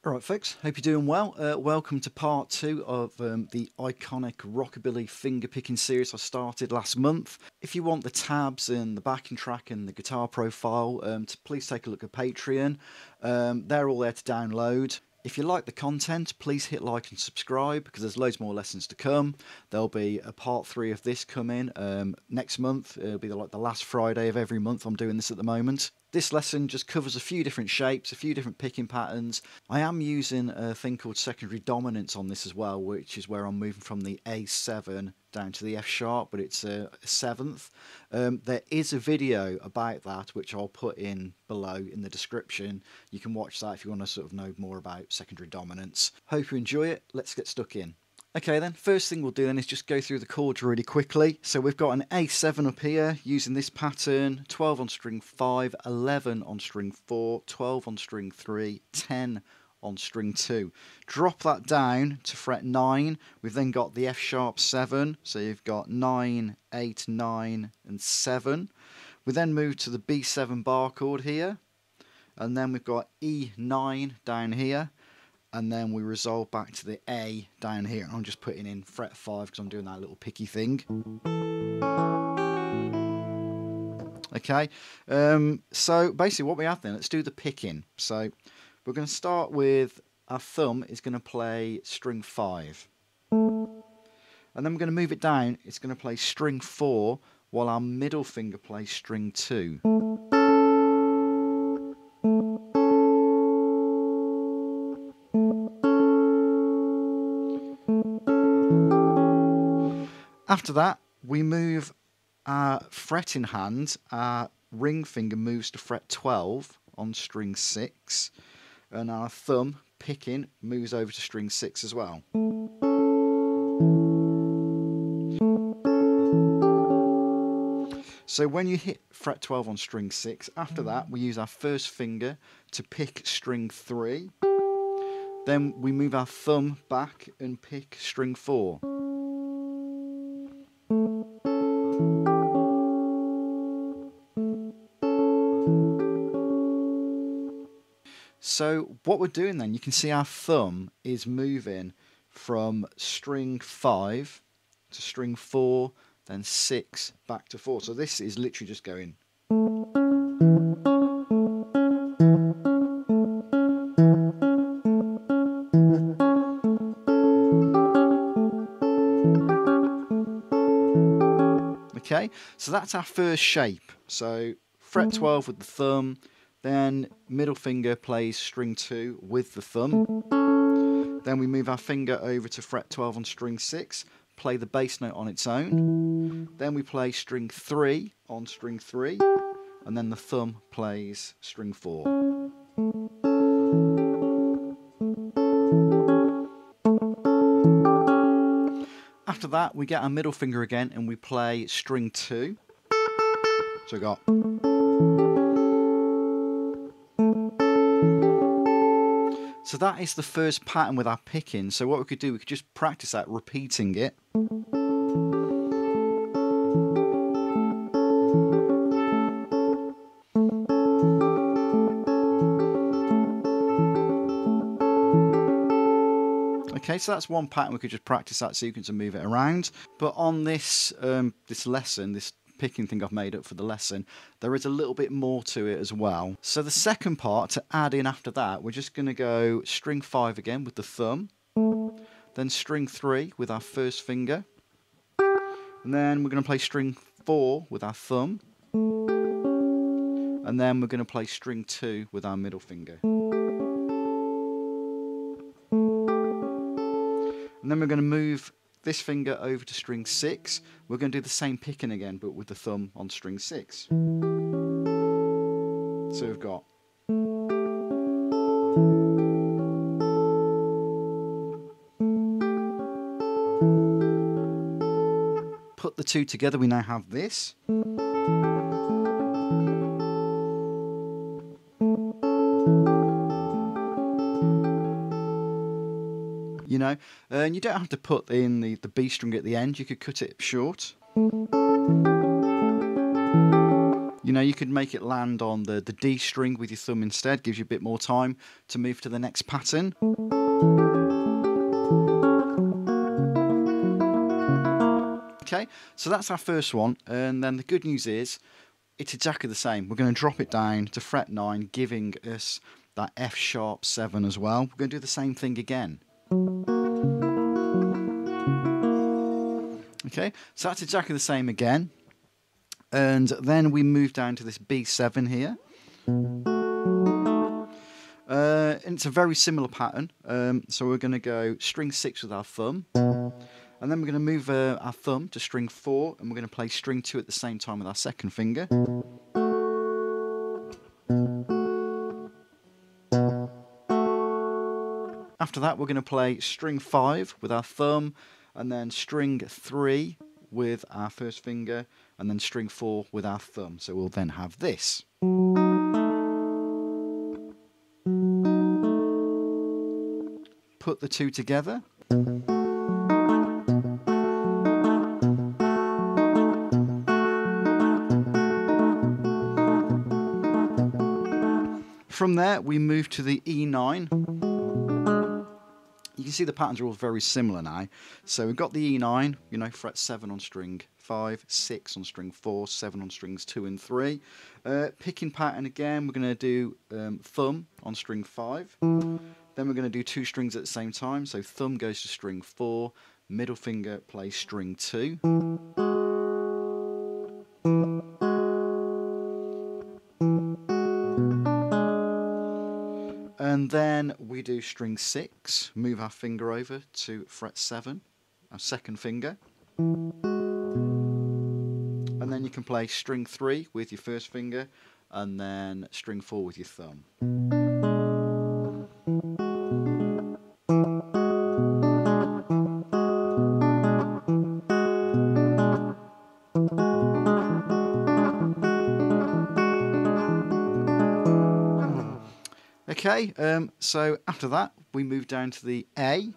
Alright folks, hope you're doing well. Welcome to part 2 of the iconic Rockabilly fingerpicking series I started last month. If you want the tabs and the backing track and the guitar profile, please take a look at Patreon. They're all there to download. If you like the content, please hit like and subscribe because there's loads more lessons to come. There'll be a part 3 of this coming next month. It'll be like the last Friday of every month I'm doing this at the moment. This lesson just covers a few different shapes, a few different picking patterns. I am using a thing called secondary dominance on this as well, which is where I'm moving from the A7 down to the F sharp, but it's a 7th. There is a video about that which I'll put in below in the description. You can watch that if you want to sort of know more about secondary dominance. Hope you enjoy it. Let's get stuck in. Okay then, first thing we'll do then is just go through the chords really quickly. So we've got an A7 up here using this pattern, 12 on string 5, 11 on string 4, 12 on string 3, 10 on string 2. Drop that down to fret 9. We've then got the F sharp 7, so you've got 9, 8, 9 and 7. We then move to the B7 bar chord here, and then we've got E9 down here. And then we resolve back to the A down here. I'm just putting in fret 5 because I'm doing that little picky thing. Okay, so basically what we have then, let's do the picking. So we're going to start with our thumb is going to play string 5. And then we're going to move it down, it's going to play string 4 while our middle finger plays string 2. After that, we move our fretting hand, our ring finger moves to fret 12 on string 6, and our thumb, picking, moves over to string 6 as well. So when you hit fret 12 on string 6, after that we use our first finger to pick string 3, then we move our thumb back and pick string 4. So what we're doing then, you can see our thumb is moving from string 5 to string 4, then 6, back to 4. So this is literally just going. Okay, so that's our first shape. So fret 12 with the thumb, then middle finger plays string 2 with the thumb. Then we move our finger over to fret 12 on string 6, play the bass note on its own. Then we play string 3 on string 3, and then the thumb plays string 4. After that, we get our middle finger again and we play string 2. So we got. So that is the first pattern with our picking. So what we could do, we could just practice that, repeating it. Okay, so that's one pattern. We could just practice that sequence and move it around. But on this this lesson, this picking thing I've made up for the lesson, there is a little bit more to it as well. So the second part to add in after that, we're just going to go string 5 again with the thumb, then string 3 with our first finger, and then we're going to play string 4 with our thumb, and then we're going to play string 2 with our middle finger. And then we're going to move this finger over to string 6. We're going to do the same picking again, but with the thumb on string 6. So we've got. two together, we now have this. You know, and you don't have to put in the B string at the end. You could cut it short. You know, you could make it land on the D string with your thumb instead. Gives you a bit more time to move to the next pattern. Okay, so that's our first one, and then the good news is it's exactly the same. We're going to drop it down to fret 9, giving us that F sharp 7 as well. We're going to do the same thing again. Okay, so that's exactly the same again. And then we move down to this B7 here. And it's a very similar pattern. So we're going to go string 6 with our thumb. And then we're going to move our thumb to string 4, and we're going to play string 2 at the same time with our second finger. After that, we're going to play string 5 with our thumb, and then string 3 with our first finger, and then string 4 with our thumb. So we'll then have this. Put the two together. From there, we move to the E9. You can see the patterns are all very similar now. So we've got the E9, you know, fret 7 on string 5, 6 on string 4, 7 on strings 2 and 3. Picking pattern again, we're going to do thumb on string 5. Then we're going to do 2 strings at the same time. So thumb goes to string 4, middle finger plays string 2. And then we do string 6, move our finger over to fret 7, our second finger. And then you can play string 3 with your first finger, and then string 4 with your thumb. Okay, so after that we move down to the A.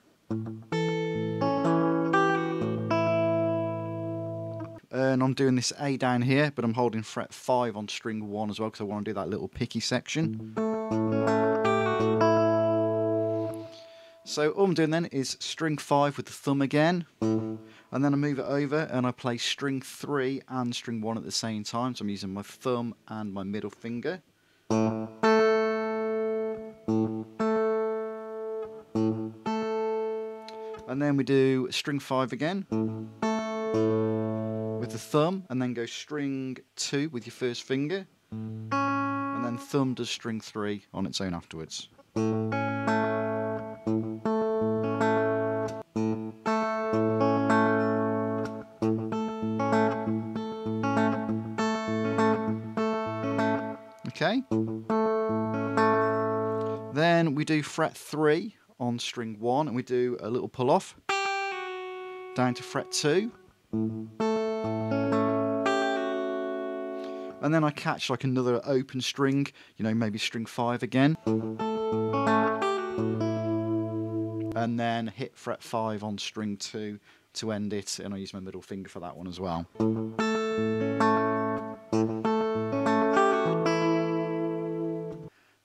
And I'm doing this A down here, but I'm holding fret 5 on string 1 as well, because I want to do that little picky section. So all I'm doing then is string 5 with the thumb again, and then I move it over and I play string 3 and string 1 at the same time. So I'm using my thumb and my middle finger. And then we do string 5 again with the thumb, and then go string 2 with your first finger, and then thumb does string 3 on its own afterwards. Okay. Then we do fret 3 on string 1, and we do a little pull off down to fret 2. And then I catch like another open string, you know, maybe string 5 again. And then hit fret 5 on string 2 to end it, and I use my middle finger for that one as well.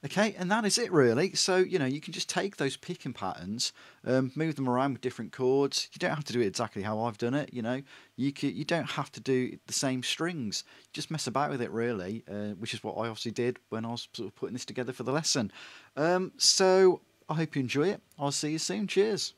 Okay, and that is it really. So, you know, you can just take those picking patterns, move them around with different chords. You don't have to do it exactly how I've done it, you know. You don't have to do the same strings. Just mess about with it really, which is what I obviously did when I was sort of putting this together for the lesson. So, I hope you enjoy it. I'll see you soon. Cheers.